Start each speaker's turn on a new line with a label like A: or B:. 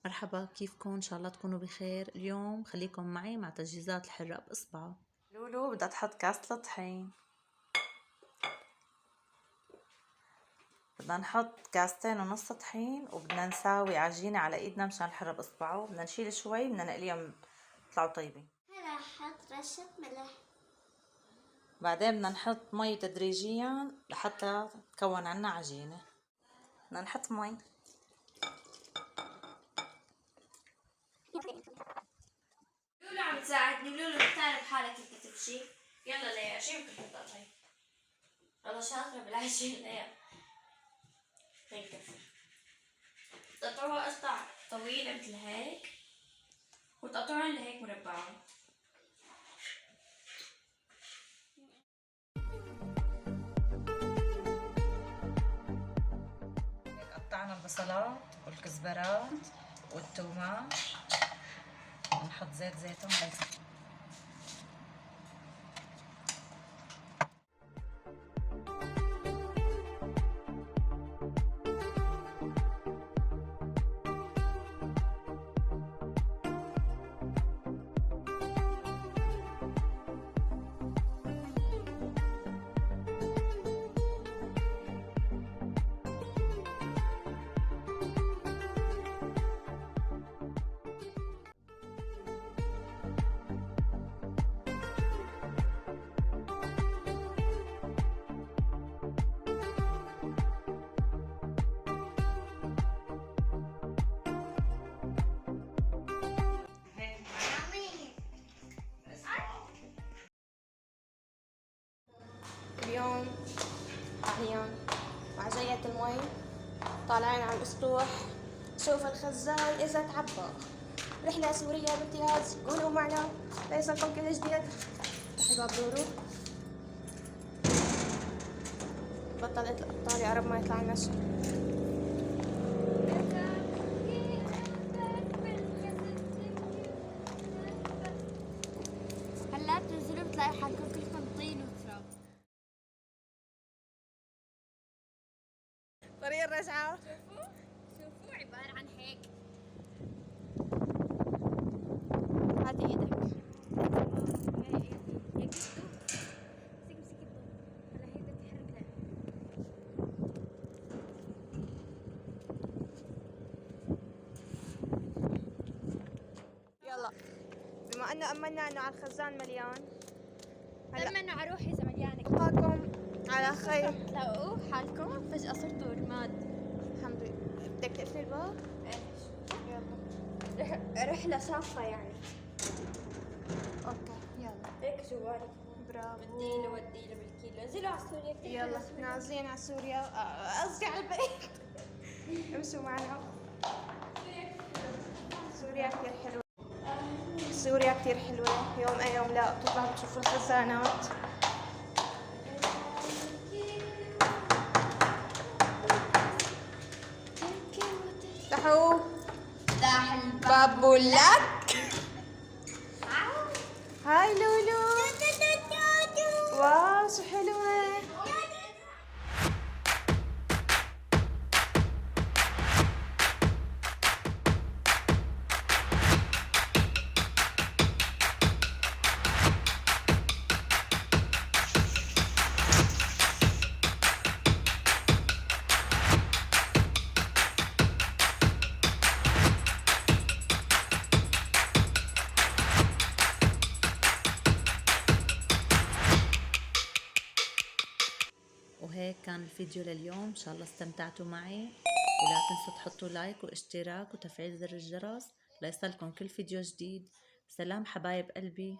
A: مرحبا، كيفكن؟ ان شاء الله تكونوا بخير. اليوم خليكم معي مع تجهيزات الحرة بإصبعه. لولو بدها تحط كاسة طحين، بدنا نحط كاستين ونص طحين، وبدنا نساوي عجينة على ايدنا مشان الحرة بإصبعه. بدنا نشيل شوي، بدنا نقليهم يطلعوا طيبين.
B: هلا حط رشة ملح،
A: بعدين بدنا نحط مي تدريجيا لحتى تكون عنا عجينة. بدنا نحط مي.
B: لولو عم تساعدني. لولو بتعرف حالك كيف تمشي. يلا ليا شو بدك تحطي؟ والله شاطرة بالعجين ليا. هيك تقطعوها قطع طويلة مثل هيك، وتقطعوها لهيك مربعات.
A: قطعنا البصلات والكزبرات والثومات، ونحط زيت زيتون بس.
C: اليوم أحيان مع جية المي طالعين على الأسطوح شوف الخزان إذا تعبى. رحلة سورية بامتياز، كونوا معنا ليصلكم كل جديد. تحت باب دورو بطل الطالع قرب ما يطلع النشر.
B: هلا بتنزلوا بتلاقي حالكم كلكم طين وتراب.
C: طريق الرجعة
B: شوفوا عبارة عن هيك.
C: هاتي إيدك. يلا بما أنه أمنا أنه على الخزان مليان، هلا
B: لما انه عروحي اذا مليانة
C: ألقاكم على خير.
B: تلاقوا حالكم فجأة صرتوا رماد.
C: الحمد لله. بدك تقفلي الباب؟ يلا
B: رحلة شاقة يعني.
C: اوكي يلا.
B: هيك جوالك
C: برافو.
B: وديله بالكيلو. نزلوا على سوريا كتير.
C: يلا نازلين على سوريا، قصدي على البيت. امشوا معنا. سوريا كتير حلوة. سوريا كتير حلوة. يوم اي يوم لا بتطلعوا بتشوفوا الخزانات. افتحوا
B: افتح الباب.
C: بابو لك. هاي لولو. واو شو حلوة.
A: وهيك كان الفيديو لليوم. ان شاء الله استمتعتوا معي، ولا تنسوا تحطوا لايك واشتراك وتفعيل زر الجرس ليصلكم كل فيديو جديد. سلام حبايب قلبي.